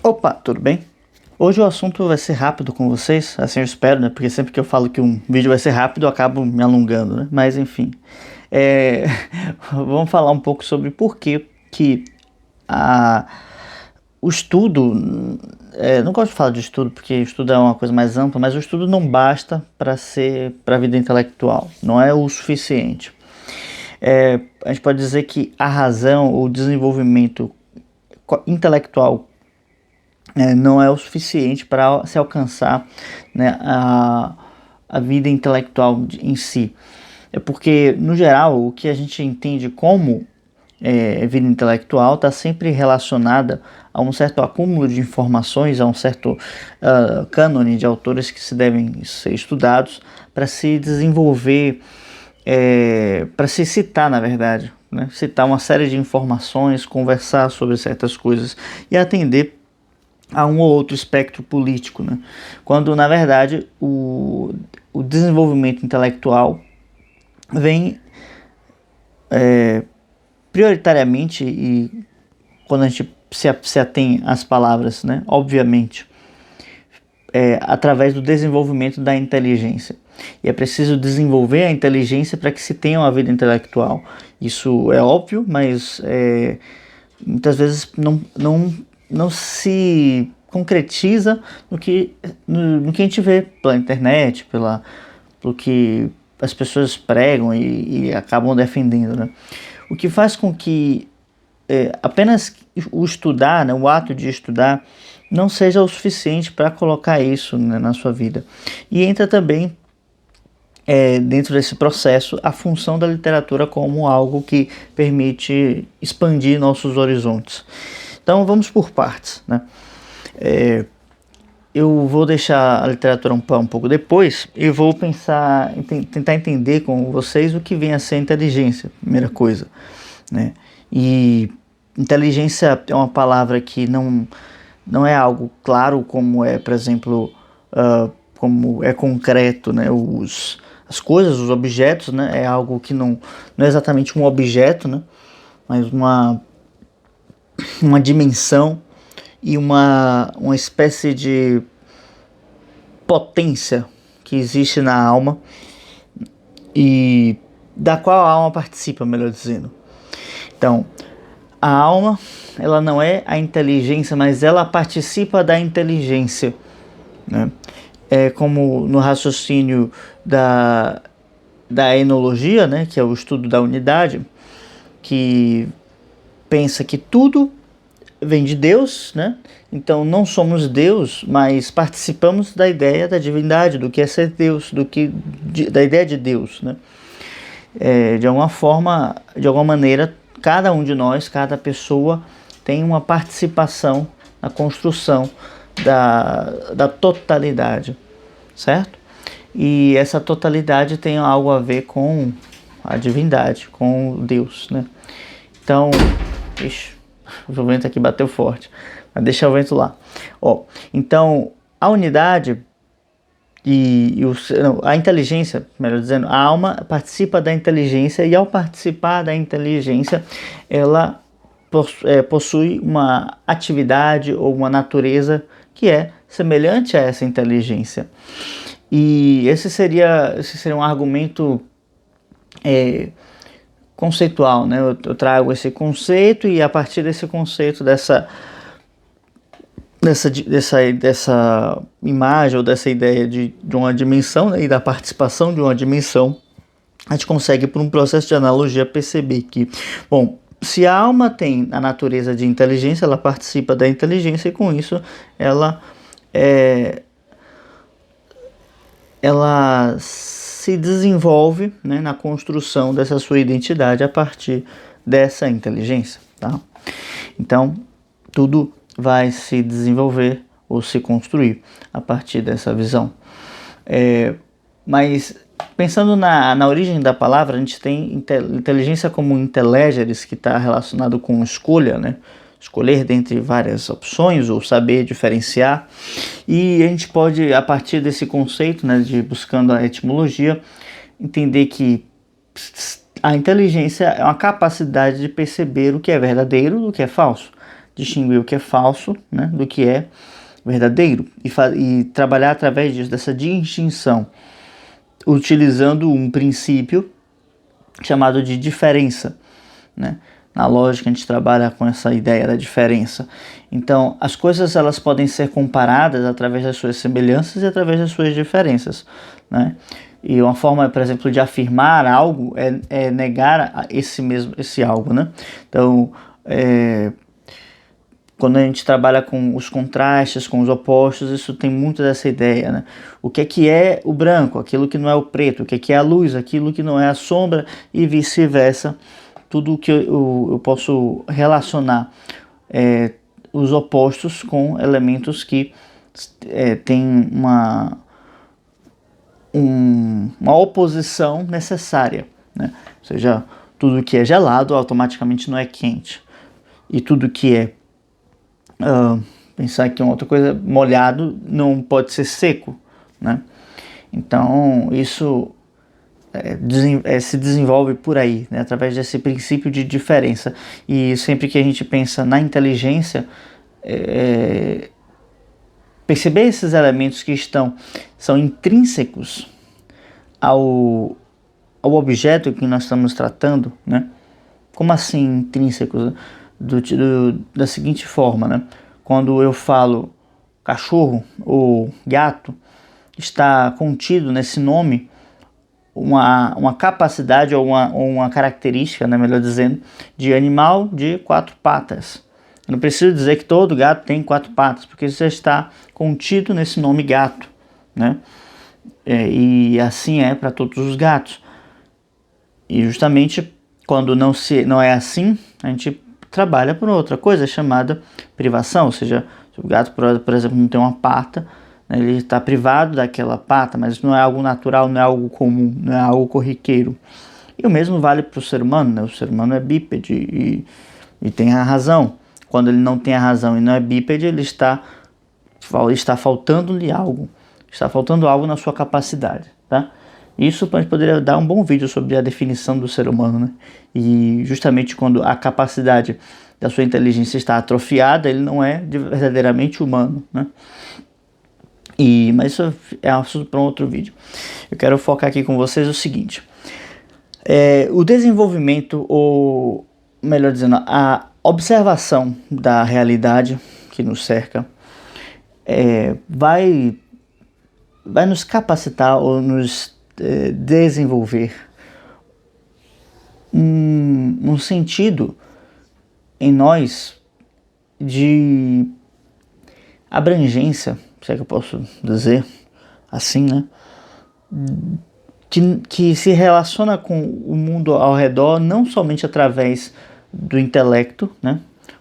Opa, tudo bem? Hoje o assunto vai ser rápido com vocês, assim eu espero, né? Porque sempre que eu falo que um vídeo vai ser rápido, eu acabo me alongando, né? Mas enfim, é... vamos falar um pouco sobre por que a... o estudo, não gosto de falar de estudo porque estudo é uma coisa mais ampla, mas o estudo não basta para a vida intelectual, não é o suficiente. A gente pode dizer que a razão, o desenvolvimento intelectual não é o suficiente para se alcançar, né, a vida intelectual em si. É porque, no geral, o que a gente entende como vida intelectual está sempre relacionada a um certo acúmulo de informações, a um certo cânone de autores que se devem ser estudados para se desenvolver, para se citar, na verdade, né? Citar uma série de informações, conversar sobre certas coisas e atender a um ou outro espectro político, né? Quando na verdade o desenvolvimento intelectual vem prioritariamente, e quando a gente se atém às palavras, né, obviamente, através do desenvolvimento da inteligência. E é preciso desenvolver a inteligência para que se tenha uma vida intelectual. Isso é óbvio, mas muitas vezes não se concretiza no que a gente vê pela internet, pelo que as pessoas pregam e acabam defendendo, né? O que faz com que apenas o estudar, né, o ato de estudar, não seja o suficiente para colocar isso, né, na sua vida. E entra também dentro desse processo a função da literatura como algo que permite expandir nossos horizontes. Então vamos por partes, né? Eu vou deixar a literatura um pouco depois e vou tentar entender com vocês o que vem a ser inteligência, primeira coisa, né? E inteligência é uma palavra que não é algo claro como é, por exemplo, como é concreto, né? As coisas, os objetos, né? É algo que não é exatamente um objeto, né? Mas uma dimensão e uma espécie de potência que existe na alma e da qual a alma participa, melhor dizendo. Então, a alma, ela não é a inteligência, mas ela participa da inteligência, né? É como no raciocínio da enologia, né, que é o estudo da unidade, que pensa que tudo vem de Deus, né? Então não somos Deus, mas participamos da ideia da divindade, do que é ser Deus, da ideia de Deus, né? De alguma forma, de alguma maneira, cada um de nós, cada pessoa tem uma participação na construção da totalidade, certo? E essa totalidade tem algo a ver com a divindade, com Deus, né? Então, o vento aqui bateu forte, mas deixa o vento lá. Então, a unidade a inteligência, melhor dizendo, a alma participa da inteligência e ao participar da inteligência, ela possui uma atividade ou uma natureza que é semelhante a essa inteligência. E esse seria um argumento conceitual, né? Eu trago esse conceito e a partir desse conceito, dessa imagem ou dessa ideia de uma dimensão, né, e da participação de uma dimensão, a gente consegue, por um processo de analogia, perceber que, bom, se a alma tem a natureza de inteligência, ela participa da inteligência e com isso ela se desenvolve, né, na construção dessa sua identidade a partir dessa inteligência, tá? Então, tudo vai se desenvolver ou se construir a partir dessa visão. Mas pensando na origem da palavra, a gente tem inteligência como intellegeres, que está relacionado com escolha, né? Escolher dentre várias opções ou saber diferenciar. E a gente pode, a partir desse conceito, né, de buscando a etimologia, entender que a inteligência é uma capacidade de perceber o que é verdadeiro do que é falso, distinguir o que é falso, né, do que é verdadeiro, e trabalhar através disso, dessa distinção, utilizando um princípio chamado de diferença, né? Na lógica a gente trabalha com essa ideia da diferença. Então, as coisas elas podem ser comparadas através das suas semelhanças e através das suas diferenças, né? E uma forma, por exemplo, de afirmar algo é negar esse algo, né? Então, quando a gente trabalha com os contrastes, com os opostos, isso tem muito dessa ideia, né? O que é o branco, aquilo que não é o preto, o que é a luz, aquilo que não é a sombra, e vice-versa. Tudo que eu posso relacionar os opostos com elementos que têm uma oposição necessária, né? Ou seja, tudo que é gelado automaticamente não é quente, e tudo que é pensar aqui uma outra coisa, molhado não pode ser seco, né? Então isso se desenvolve por aí, né? Através desse princípio de diferença. E sempre que a gente pensa na inteligência, perceber esses elementos que são intrínsecos ao objeto que nós estamos tratando, né? Como assim intrínsecos? Da seguinte forma, né? Quando eu falo cachorro ou gato, está contido nesse nome uma capacidade ou uma característica, né, melhor dizendo, de animal de 4 patas. Eu não preciso dizer que todo gato tem 4 patas, porque isso já está contido nesse nome gato, né? E assim é para todos os gatos. E justamente quando não é assim, a gente trabalha por outra coisa chamada privação, ou seja, se o gato, por exemplo, não tem uma pata, né, ele está privado daquela pata, mas isso não é algo natural, não é algo comum, não é algo corriqueiro. E o mesmo vale para o ser humano, né? O ser humano é bípede e tem a razão. Quando ele não tem a razão e não é bípede, ele está faltando-lhe algo, está faltando algo na sua capacidade, tá? Isso a gente poderia dar um bom vídeo sobre a definição do ser humano, né? E justamente quando a capacidade da sua inteligência está atrofiada, ele não é verdadeiramente humano, né? Mas isso é assunto para um outro vídeo. Eu quero focar aqui com vocês o seguinte: o desenvolvimento, ou melhor dizendo, a observação da realidade que nos cerca vai nos capacitar ou nos desenvolver um sentido em nós de abrangência, se é que eu posso dizer assim, né? Que se relaciona com o mundo ao redor não somente através do intelecto, né?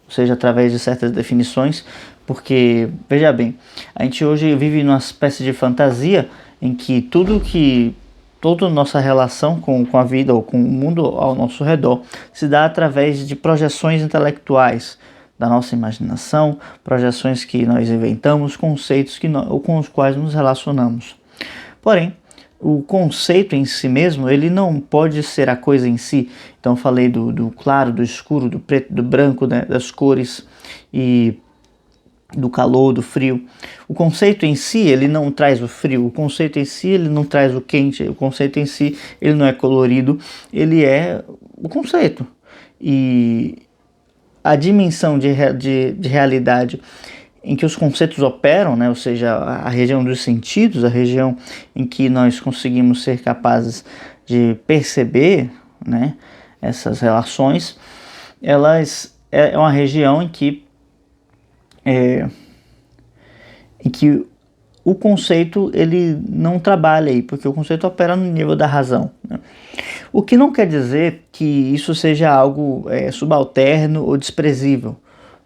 Ou seja, através de certas definições, porque, veja bem, a gente hoje vive numa espécie de fantasia em que toda a nossa relação com a vida ou com o mundo ao nosso redor se dá através de projeções intelectuais da nossa imaginação, projeções que nós inventamos, conceitos com os quais nos relacionamos. Porém, o conceito em si mesmo, ele não pode ser a coisa em si. Então falei do claro, do escuro, do preto, do branco, né, das cores e do calor, do frio. O conceito em si, ele não traz o frio, o conceito em si, ele não traz o quente, o conceito em si, ele não é colorido, ele é o conceito. E a dimensão de realidade em que os conceitos operam, né, ou seja, a região dos sentidos, a região em que nós conseguimos ser capazes de perceber, né, essas relações, elas é uma região em que o conceito ele não trabalha aí, porque o conceito opera no nível da razão, né? O que não quer dizer que isso seja algo subalterno ou desprezível,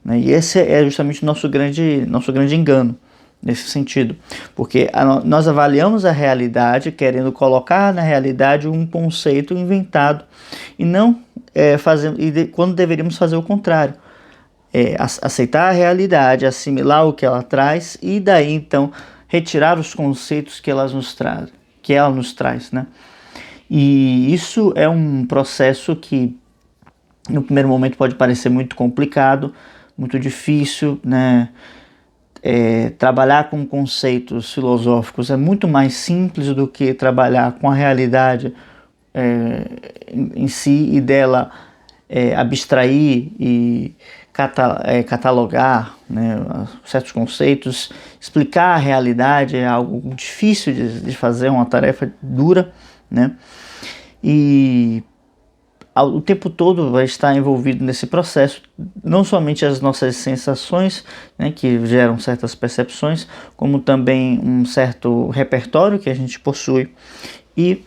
né? E esse é justamente o nosso grande engano nesse sentido, porque nós avaliamos a realidade querendo colocar na realidade um conceito inventado e não quando deveríamos fazer o contrário. Aceitar a realidade, assimilar o que ela traz e daí então retirar os conceitos que ela nos traz, né? E isso é um processo que no primeiro momento pode parecer muito complicado, muito difícil, né? Trabalhar com conceitos filosóficos é muito mais simples do que trabalhar com a realidade em si e dela abstrair e catalogar, né, certos conceitos. Explicar a realidade é algo difícil de fazer, é uma tarefa dura, né? E o tempo todo vai estar envolvido nesse processo, não somente as nossas sensações, né, que geram certas percepções, como também um certo repertório que a gente possui e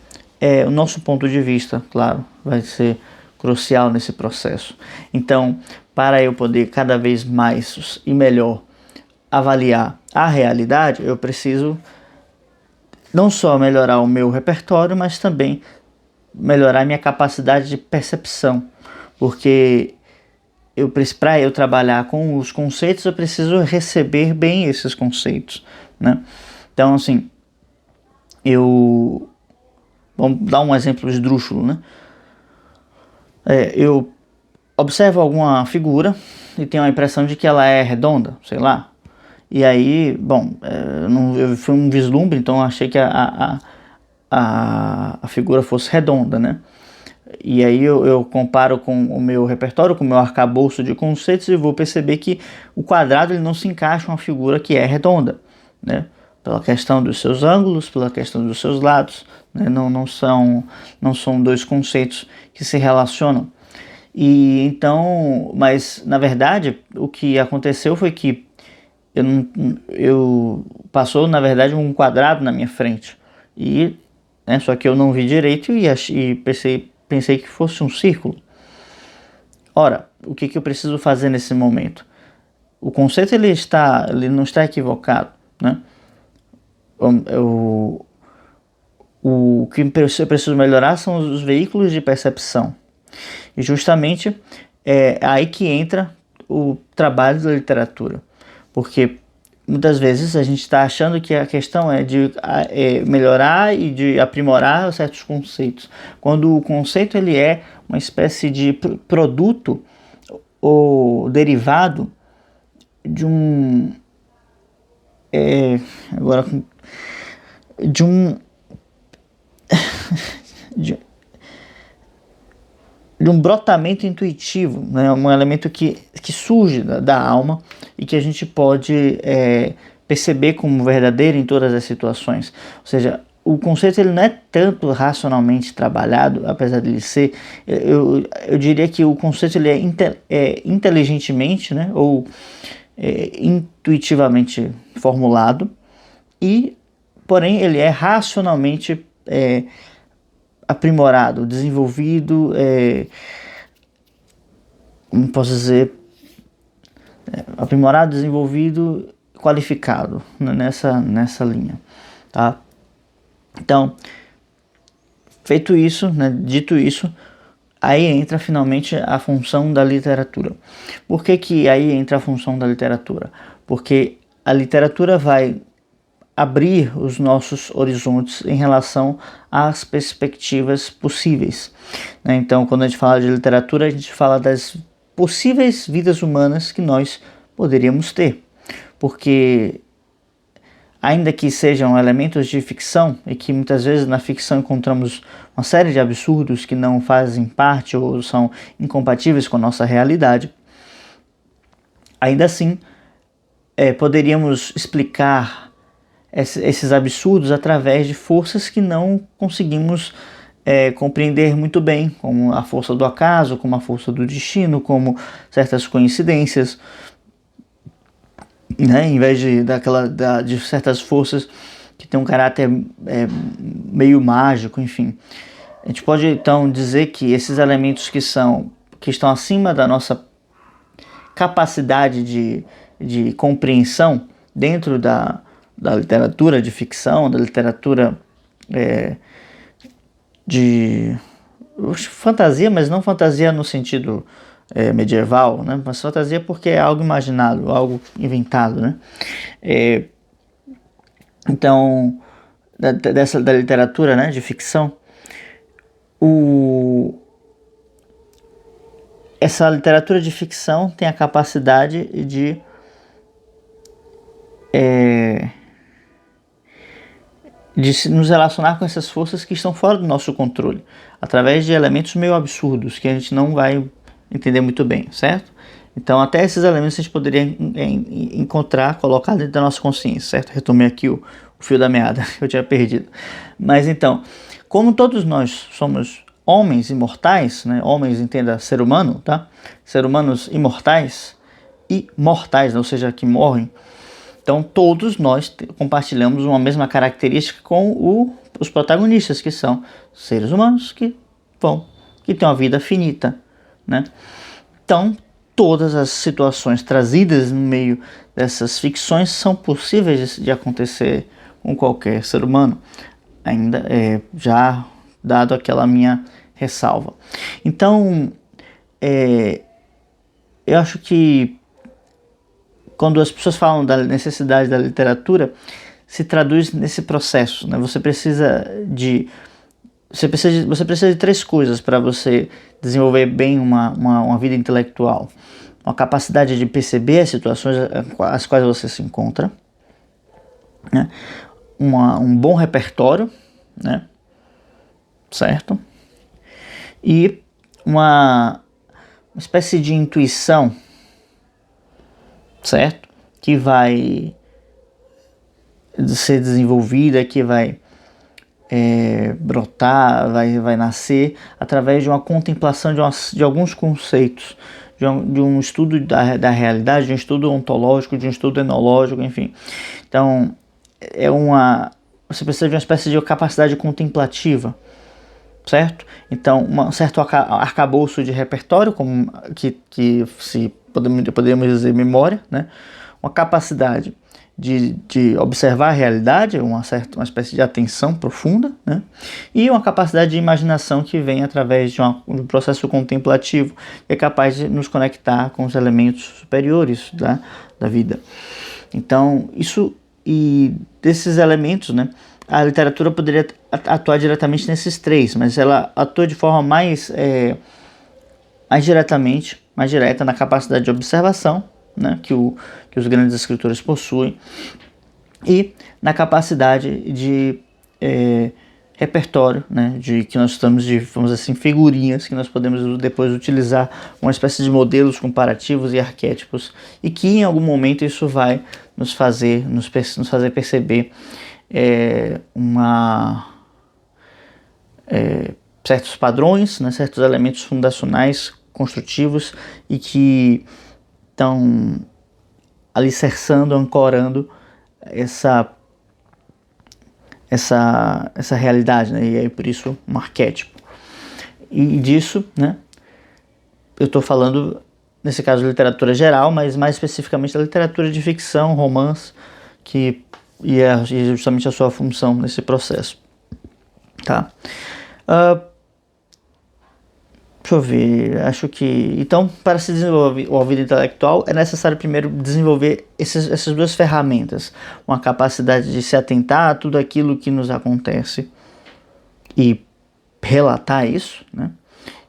o nosso ponto de vista, claro, vai ser crucial nesse processo. Então, para eu poder cada vez mais e melhor avaliar a realidade, eu preciso não só melhorar o meu repertório, mas também melhorar minha capacidade de percepção, porque para eu trabalhar com os conceitos, eu preciso receber bem esses conceitos, né? Então, assim, vamos dar um exemplo esdrúxulo, né? Eu observo alguma figura e tenho a impressão de que ela é redonda, sei lá. E aí, bom, foi um vislumbre, então eu achei que a figura fosse redonda, né? E aí eu comparo com o meu repertório, com o meu arcabouço de conceitos e vou perceber que o quadrado ele não se encaixa em uma figura que é redonda, né? Pela questão dos seus ângulos, pela questão dos seus lados, né? Não são dois conceitos que se relacionam. E então, mas na verdade o que aconteceu foi que eu passou na verdade um quadrado na minha frente e né, só que eu não vi direito e pensei que fosse um círculo. Ora, o que eu preciso fazer nesse momento? O conceito ele não está equivocado, né? O que eu preciso melhorar são os veículos de percepção. E justamente é aí que entra o trabalho da literatura. Porque muitas vezes a gente está achando que a questão é de melhorar e de aprimorar certos conceitos. Quando o conceito ele é uma espécie de produto ou derivado de um... agora... de um... de um brotamento intuitivo, né? Um elemento que surge da alma e que a gente pode perceber como verdadeiro em todas as situações. Ou seja, o conceito ele não é tanto racionalmente trabalhado, apesar de ele ser, eu diria que o conceito ele é inteligentemente, né? Ou intuitivamente formulado e, porém, ele é racionalmente aprimorado, desenvolvido, como posso dizer, aprimorado, desenvolvido, qualificado, né, nessa linha, tá? Então, feito isso, né, dito isso, aí entra finalmente a função da literatura. Por que aí entra a função da literatura? Porque a literatura vai abrir os nossos horizontes em relação às perspectivas possíveis, né? Então, quando a gente fala de literatura, a gente fala das possíveis vidas humanas que nós poderíamos ter, porque ainda que sejam elementos de ficção e que muitas vezes na ficção encontramos uma série de absurdos que não fazem parte ou são incompatíveis com a nossa realidade, ainda assim poderíamos explicar esses absurdos através de forças que não conseguimos compreender muito bem, como a força do acaso, como a força do destino, como certas coincidências, né? Em vez de certas forças que têm um caráter meio mágico, enfim. A gente pode então dizer que esses elementos que estão acima da nossa capacidade de compreensão dentro da literatura de ficção, da literatura de fantasia, mas não fantasia no sentido medieval, né? Mas fantasia porque é algo imaginado, algo inventado, né? Então, da literatura, né, de ficção, essa literatura de ficção tem a capacidade de nos relacionar com essas forças que estão fora do nosso controle, através de elementos meio absurdos que a gente não vai entender muito bem, certo? Então até esses elementos a gente poderia encontrar, colocar dentro da nossa consciência, certo? Retomei aqui o fio da meada que eu tinha perdido. Mas então, como todos nós somos homens imortais, né? Homens, entenda, ser humano, tá? Ser humanos imortais e mortais, né? Ou seja, que morrem. Então todos nós compartilhamos uma mesma característica com os protagonistas, que são seres humanos que têm uma vida finita, né? Então todas as situações trazidas no meio dessas ficções são possíveis de acontecer com qualquer ser humano, ainda já dado aquela minha ressalva. Então eu acho que quando as pessoas falam da necessidade da literatura, se traduz nesse processo, né? Você precisa de 3 coisas para você desenvolver bem uma vida intelectual. Uma capacidade de perceber as situações às quais você se encontra, né? Um bom repertório, né? Certo? E uma espécie de intuição, certo? Que vai ser desenvolvida, que vai brotar, vai nascer através de uma contemplação de alguns conceitos, de um estudo da realidade, de um estudo ontológico, de um estudo enológico, enfim. Então, você precisa de uma espécie de capacidade contemplativa, certo? Então, um certo arcabouço de repertório, como que se podemos dizer memória, né? Uma capacidade de observar a realidade, uma espécie de atenção profunda, né? E uma capacidade de imaginação que vem através de um processo contemplativo, que é capaz de nos conectar com os elementos superiores da vida. Então, desses elementos, né? A literatura poderia atuar diretamente nesses 3, mas ela atua de forma mais direta na capacidade de observação, né, que os grandes escritores possuem, e na capacidade de repertório, né, que nós estamos vamos dizer assim, figurinhas que nós podemos depois utilizar, uma espécie de modelos comparativos e arquétipos, e que em algum momento isso vai nos fazer perceber certos padrões, né, certos elementos fundacionais, construtivos, e que estão alicerçando, ancorando essa realidade, né? E aí por isso um arquétipo. E disso, né, eu estou falando nesse caso de literatura geral, mas mais especificamente da literatura de ficção, romance, que é justamente a sua função nesse processo, tá? Deixa eu ver, acho que... Então, para se desenvolver a vida intelectual, é necessário primeiro desenvolver essas 2 ferramentas. Uma capacidade de se atentar a tudo aquilo que nos acontece e relatar isso, né?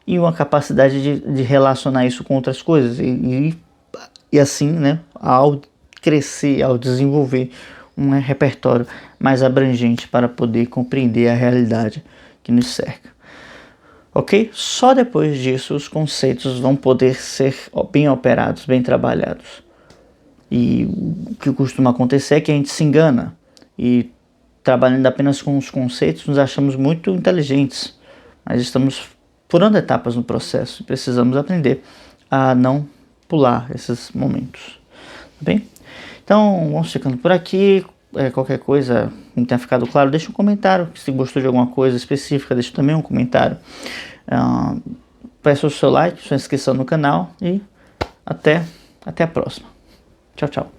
E uma capacidade de relacionar isso com outras coisas. E assim, né, ao crescer, ao desenvolver um repertório mais abrangente para poder compreender a realidade que nos cerca. Ok? Só depois disso os conceitos vão poder ser bem operados, bem trabalhados. E o que costuma acontecer é que a gente se engana e, trabalhando apenas com os conceitos, nos achamos muito inteligentes, mas estamos pulando etapas no processo e precisamos aprender a não pular esses momentos. Tá bem? Então vamos ficando por aqui. Qualquer coisa não tenha ficado claro, deixa um comentário. Se gostou de alguma coisa específica, deixa também um comentário. Peça o seu like, sua inscrição no canal e até a próxima. Tchau, tchau.